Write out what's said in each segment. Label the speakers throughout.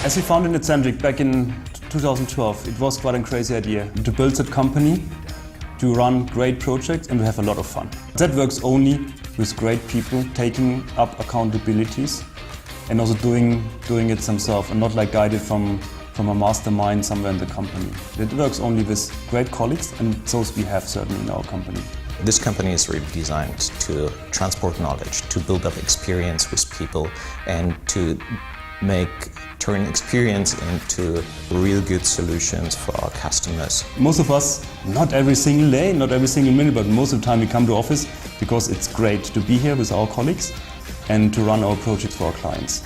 Speaker 1: As we founded Netcentric back in 2012, it was quite a crazy idea to build that company, to run great projects and to have a lot of fun. That works only with great people taking up accountabilities and also doing it themselves and not like guided from a mastermind somewhere in the company. It works only with great colleagues, and those we have certainly in our company.
Speaker 2: This company is really designed to transport knowledge, to build up experience with people, and to turn experience into real good solutions for our customers.
Speaker 1: Most of us, not every single day, not every single minute, but most of the time we come to office because it's great to be here with our colleagues and to run our projects for our clients.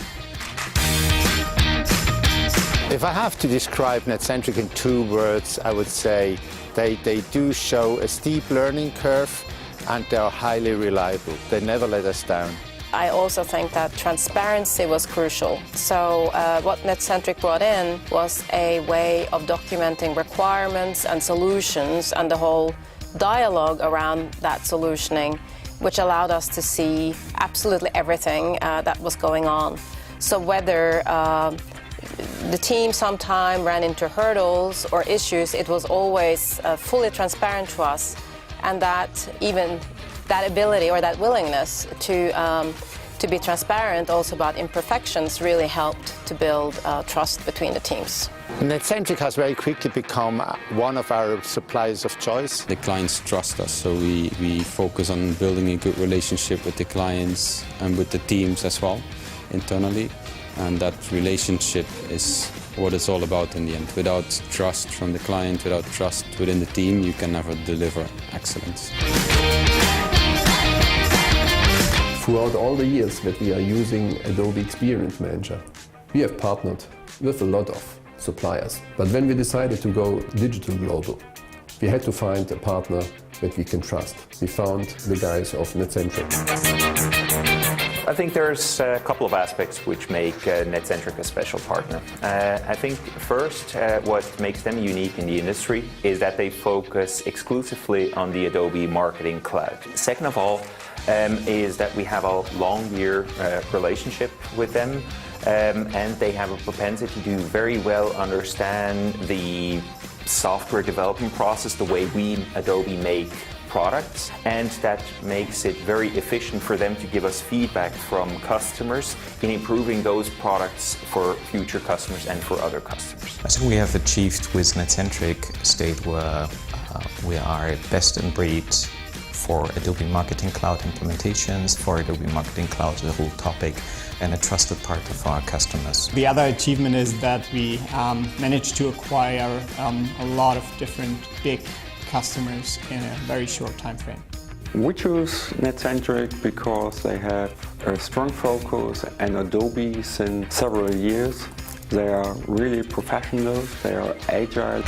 Speaker 3: If I have to describe Netcentric in 2 words, I would say they do show a steep learning curve and they are highly reliable. They never let us down.
Speaker 4: I also think that transparency was crucial. So what Netcentric brought in was a way of documenting requirements and solutions and the whole dialogue around that solutioning, which allowed us to see absolutely everything that was going on. So whether the team sometime ran into hurdles or issues, it was always fully transparent to us, and that even that ability or that willingness to be transparent also about imperfections really helped to build trust between the teams.
Speaker 3: Netcentric has very quickly become one of our suppliers of choice.
Speaker 5: The clients trust us, so we focus on building a good relationship with the clients and with the teams as well, internally. And that relationship is what it's all about in the end. Without trust from the client, without trust within the team, you can never deliver excellence.
Speaker 6: Throughout all the years that we are using Adobe Experience Manager, we have partnered with a lot of suppliers. But when we decided to go digital global, we had to find a partner that we can trust. We found the guys of Netcentric.
Speaker 7: I think there's a couple of aspects which make Netcentric a special partner. I think first, what makes them unique in the industry is that they focus exclusively on the Adobe Marketing Cloud. Second of all, is that we have a long-year relationship with them, and they have a propensity to very well understand the software development process, the way we, Adobe, make products, and that makes it very efficient for them to give us feedback from customers in improving those products for future customers and for other customers.
Speaker 2: I think we have achieved with Netcentric a state where we are best in breed for Adobe Marketing Cloud implementations, for Adobe Marketing Cloud, the whole topic, and a trusted partner for our customers.
Speaker 8: The other achievement is that we managed to acquire a lot of different big customers in a very short time frame.
Speaker 9: We choose Netcentric because they have a strong focus on Adobe since several years. They are really professional, they are agile.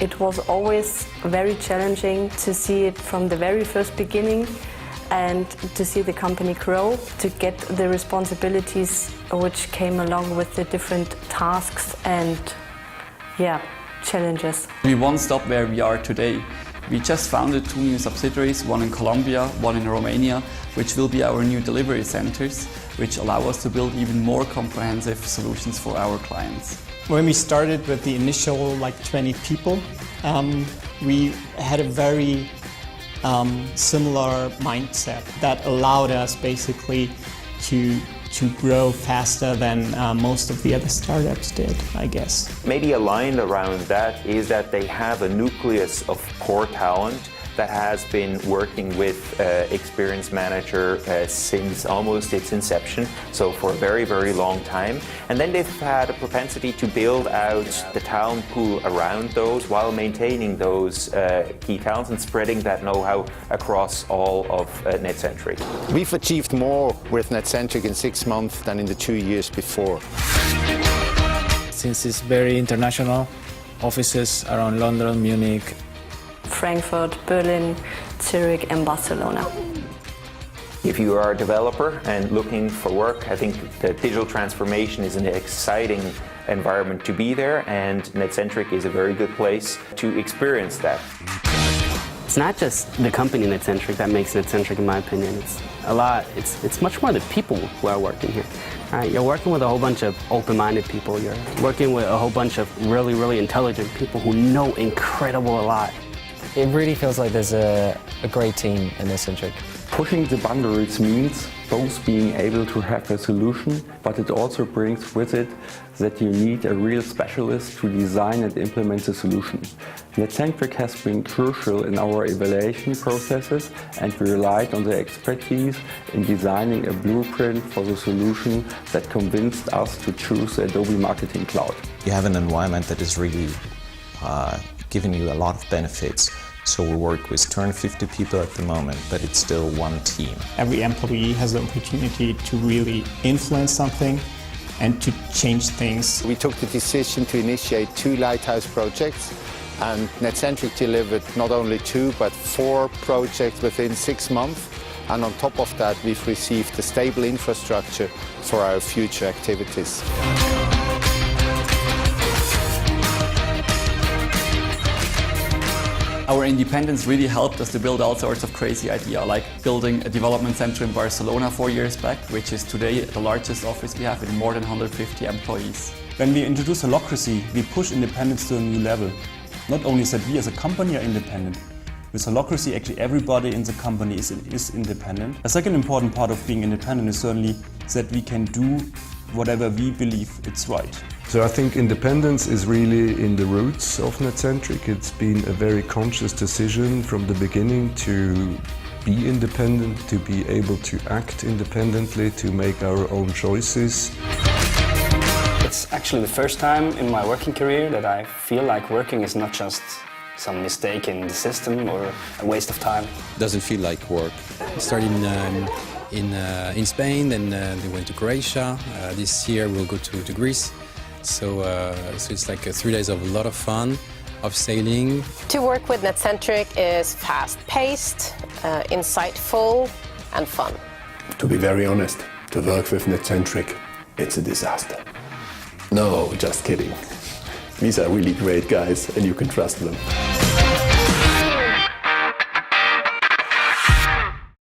Speaker 10: It was always very challenging to see it from the very first beginning and to see the company grow, to get the responsibilities which came along with the different tasks and challenges.
Speaker 11: We won't stop where we are today. We just founded 2 new subsidiaries, one in Colombia, one in Romania, which will be our new delivery centers, which allow us to build even more comprehensive solutions for our clients.
Speaker 8: When we started with the initial 20 people, we had a very similar mindset that allowed us basically to grow faster than most of the other startups did, I guess.
Speaker 7: Maybe aligned around that is that they have a nucleus of core talent that has been working with Experience Manager since almost its inception, so for a very, very long time. And then they've had a propensity to build out the talent pool around those while maintaining those key talents and spreading that know-how across all of Netcentric.
Speaker 3: We've achieved more with Netcentric in 6 months than in the 2 years before.
Speaker 12: Since it's very international, offices around London, Munich,
Speaker 10: Frankfurt, Berlin, Zurich and Barcelona.
Speaker 7: If you are a developer and looking for work, I think the digital transformation is an exciting environment to be there, and Netcentric is a very good place to experience that.
Speaker 13: It's not just the company Netcentric that makes Netcentric, in my opinion. It's much more the people who are working here. You're working with a whole bunch of open-minded people. You're working with a whole bunch of really, really intelligent people who know incredible a lot.
Speaker 14: It really feels like there's a great team in Netcentric.
Speaker 9: Pushing the boundaries means both being able to have a solution, but it also brings with it that you need a real specialist to design and implement the solution. Netcentric has been crucial in our evaluation processes, and we relied on their expertise in designing a blueprint for the solution that convinced us to choose Adobe Marketing Cloud.
Speaker 2: You have an environment that is really giving you a lot of benefits. So we work with 250 people at the moment, but it's still one team.
Speaker 8: Every employee has the opportunity to really influence something and to change things.
Speaker 3: We took the decision to initiate 2 lighthouse projects, and Netcentric delivered not only 2 but 4 projects within 6 months. And on top of that, we've received a stable infrastructure for our future activities.
Speaker 11: Our independence really helped us to build all sorts of crazy ideas, like building a development center in Barcelona 4 years back, which is today the largest office we have with more than 150 employees.
Speaker 1: When we introduce Holacracy, we push independence to a new level. Not only is that we as a company are independent, with Holacracy actually everybody in the company is independent. A second important part of being independent is certainly that we can do whatever we believe it's right.
Speaker 15: So I think independence is really in the roots of Netcentric. It's been a very conscious decision from the beginning to be independent, to be able to act independently, to make our own choices.
Speaker 16: It's actually the first time in my working career that I feel like working is not just some mistake in the system or a waste of time.
Speaker 5: Doesn't feel like work.
Speaker 17: Started in Spain, then we went to Croatia. This year we'll go to Greece. So it's like 3 days of a lot of fun, of sailing.
Speaker 4: To work with Netcentric is fast-paced, insightful and fun.
Speaker 6: To be very honest, to work with Netcentric, it's a disaster. No, just kidding. These are really great guys and you can trust them.